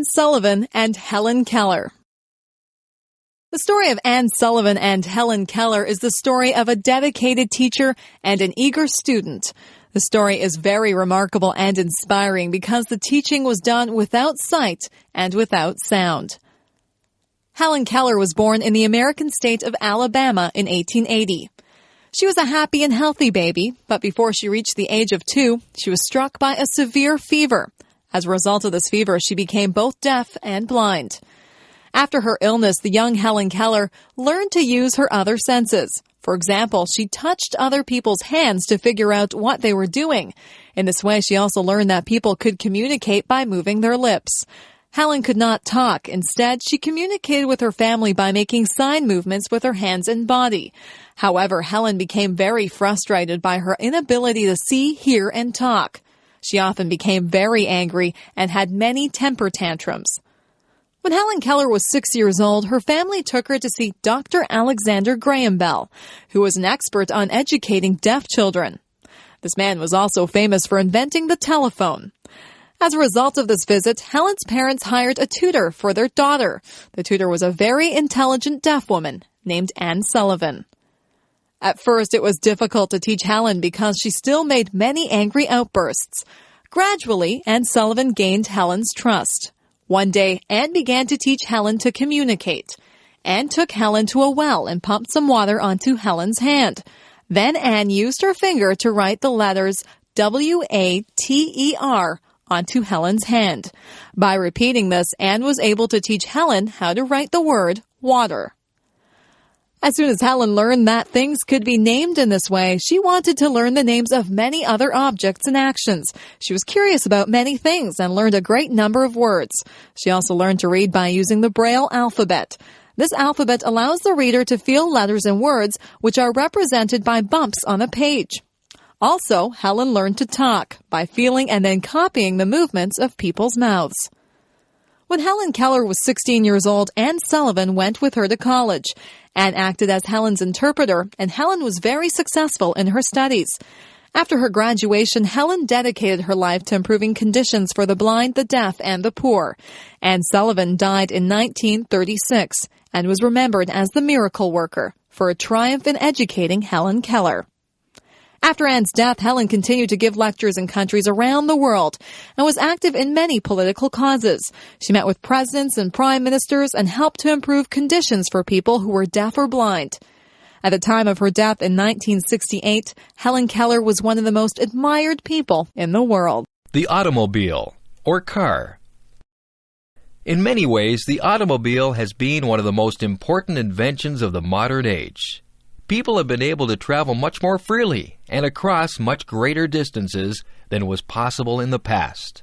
Anne Sullivan and Helen Keller. The story of Anne Sullivan and Helen Keller is the story of a dedicated teacher and an eager student. The story is very remarkable and inspiring because the teaching was done without sight and without sound. Helen Keller was born in the American state of Alabama in 1880. She was a happy and healthy baby, but before she reached the age of 2, she was struck by a severe fever. As a result of this fever, she became both deaf and blind. After her illness, the young Helen Keller learned to use her other senses. For example, she touched other people's hands to figure out what they were doing. In this way, she also learned that people could communicate by moving their lips. Helen could not talk. Instead, she communicated with her family by making sign movements with her hands and body. However, Helen became very frustrated by her inability to see, hear, and talk. She often became very angry and had many temper tantrums. When Helen Keller was 6 years old, her family took her to see Dr. Alexander Graham Bell, who was an expert on educating deaf children. This man was also famous for inventing the telephone. As a result of this visit, Helen's parents hired a tutor for their daughter. The tutor was a very intelligent deaf woman named Anne Sullivan. At first, it was difficult to teach Helen because she still made many angry outbursts. Gradually, Anne Sullivan gained Helen's trust. One day, Anne began to teach Helen to communicate. Anne took Helen to a well and pumped some water onto Helen's hand. Then Anne used her finger to write the letters W-A-T-E-R onto Helen's hand. By repeating this, Anne was able to teach Helen how to write the word water. As soon as Helen learned that things could be named in this way, she wanted to learn the names of many other objects and actions. She was curious about many things and learned a great number of words. She also learned to read by using the Braille alphabet. This alphabet allows the reader to feel letters and words which are represented by bumps on a page. Also, Helen learned to talk by feeling and then copying the movements of people's mouths. When Helen Keller was 16 years old, Anne Sullivan went with her to college. Anne acted as Helen's interpreter, and Helen was very successful in her studies. After her graduation, Helen dedicated her life to improving conditions for the blind, the deaf, and the poor. Anne Sullivan died in 1936 and was remembered as the miracle worker for a triumph in educating Helen Keller. After Anne's death, Helen continued to give lectures in countries around the world and was active in many political causes. She met with presidents and prime ministers and helped to improve conditions for people who were deaf or blind. At the time of her death in 1968, Helen Keller was one of the most admired people in the world. The automobile, or car. In many ways, the automobile has been one of the most important inventions of the modern age. People have been able to travel much more freely and across much greater distances than was possible in the past.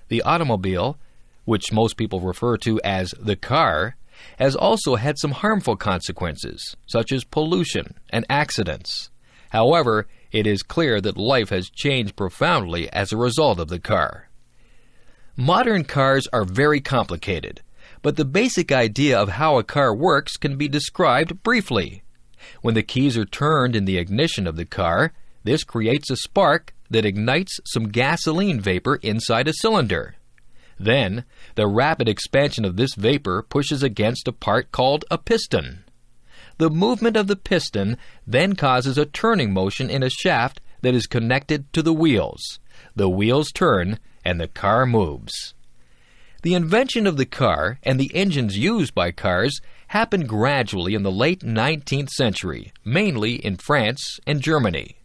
The automobile, which most people refer to as the car, has also had some harmful consequences, such as pollution and accidents. However, it is clear that life has changed profoundly as a result of the car. Modern cars are very complicated, but the basic idea of how a car works can be described briefly. When the keys are turned in the ignition of the car, this creates a spark that ignites some gasoline vapor inside a cylinder. Then, the rapid expansion of this vapor pushes against a part called a piston. The movement of the piston then causes a turning motion in a shaft that is connected to the wheels. The wheels turn, and the car moves. The invention of the car and the engines used by cars happened gradually in the late 19th century, mainly in France and Germany.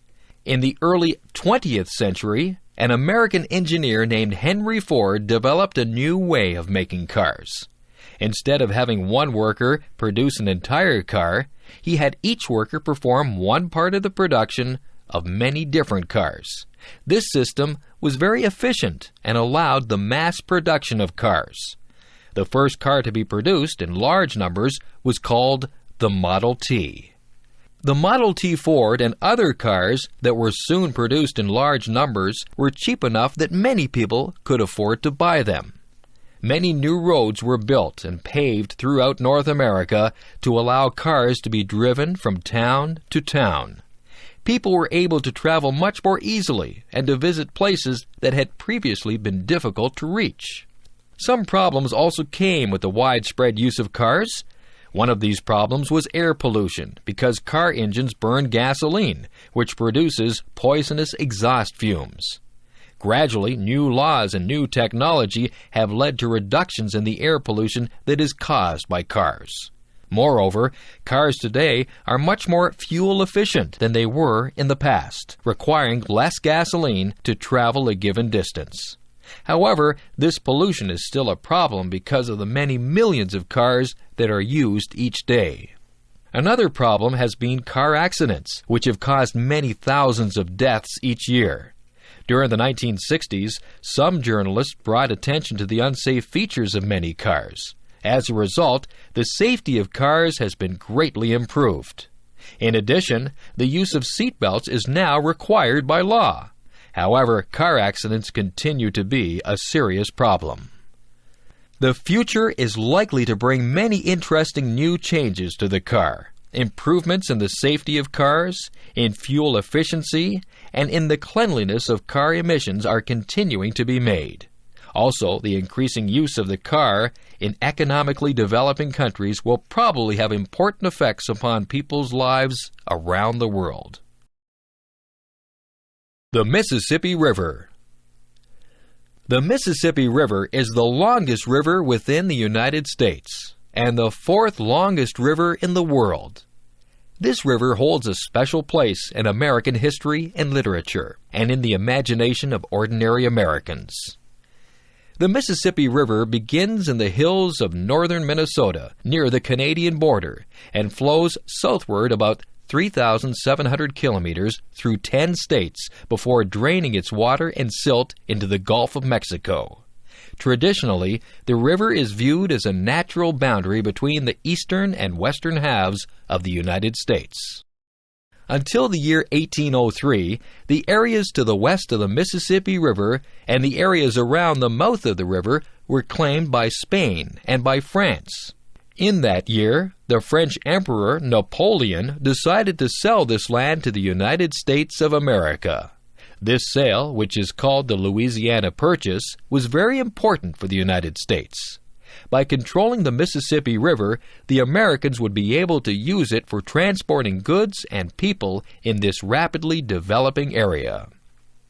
In the early 20th century, an American engineer named Henry Ford developed a new way of making cars. Instead of having one worker produce an entire car, he had each worker perform one part of the production of many different cars. This system was very efficient and allowed the mass production of cars. The first car to be produced in large numbers was called the Model T. The Model T Ford and other cars that were soon produced in large numbers were cheap enough that many people could afford to buy them. Many new roads were built and paved throughout North America to allow cars to be driven from town to town. People were able to travel much more easily and to visit places that had previously been difficult to reach. Some problems also came with the widespread use of cars. One of these problems was air pollution because car engines burn gasoline, which produces poisonous exhaust fumes. Gradually, new laws and new technology have led to reductions in the air pollution that is caused by cars. Moreover, cars today are much more fuel efficient than they were in the past, requiring less gasoline to travel a given distance. However, this pollution is still a problem because of the many millions of cars that are used each day. Another problem has been car accidents, which have caused many thousands of deaths each year. During the 1960s, some journalists brought attention to the unsafe features of many cars. As a result, the safety of cars has been greatly improved. In addition, the use of seatbelts is now required by law. However, car accidents continue to be a serious problem. The future is likely to bring many interesting new changes to the car. Improvements in the safety of cars, in fuel efficiency, and in the cleanliness of car emissions are continuing to be made. Also, the increasing use of the car in economically developing countries will probably have important effects upon people's lives around the world. The Mississippi River. The Mississippi River is the longest river within the United States and the fourth longest river in the world. This river holds a special place in American history and literature and in the imagination of ordinary Americans. The Mississippi River begins in the hills of northern Minnesota near the Canadian border and flows southward about 3,700 kilometers through 10 states before draining its water and silt into the Gulf of Mexico. Traditionally, the river is viewed as a natural boundary between the eastern and western halves of the United States. Until the year 1803, the areas to the west of the Mississippi River and the areas around the mouth of the river were claimed by Spain and by France. In that year, the French Emperor Napoleon decided to sell this land to the United States of America. This sale, which is called the Louisiana Purchase, was very important for the United States. By controlling the Mississippi River, the Americans would be able to use it for transporting goods and people in this rapidly developing area.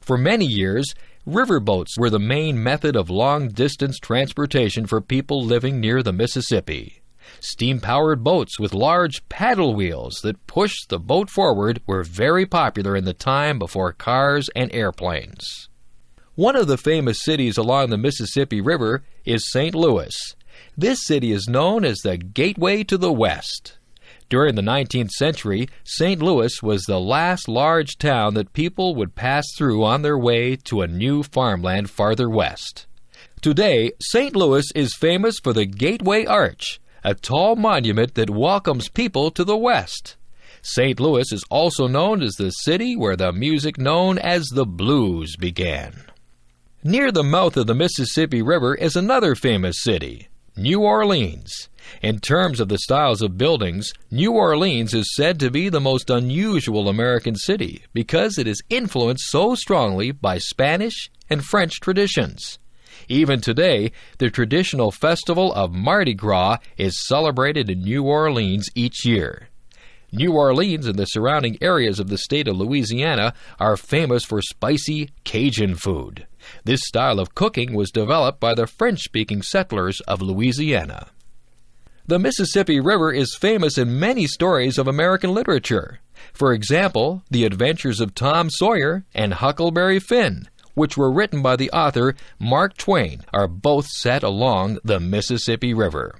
For many years, riverboats were the main method of long-distance transportation for people living near the Mississippi. Steam-powered boats with large paddle wheels that pushed the boat forward were very popular in the time before cars and airplanes. One of the famous cities along the Mississippi River is St. Louis. This city is known as the Gateway to the West. During the 19th century, St. Louis was the last large town that people would pass through on their way to a new farmland farther west. Today, St. Louis is famous for the Gateway Arch, a tall monument that welcomes people to the West. St. Louis is also known as the city where the music known as the blues began. Near the mouth of the Mississippi River is another famous city, New Orleans. In terms of the styles of buildings, New Orleans is said to be the most unusual American city because it is influenced so strongly by Spanish and French traditions. Even today, the traditional festival of Mardi Gras is celebrated in New Orleans each year. New Orleans and the surrounding areas of the state of Louisiana are famous for spicy Cajun food. This style of cooking was developed by the French-speaking settlers of Louisiana. The Mississippi River is famous in many stories of American literature. For example, The Adventures of Tom Sawyer and Huckleberry Finn, which were written by the author Mark Twain, are both set along the Mississippi River.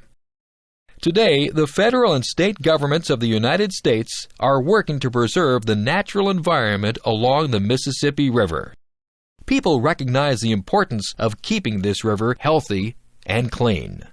Today, the federal and state governments of the United States are working to preserve the natural environment along the Mississippi River. People recognize the importance of keeping this river healthy and clean.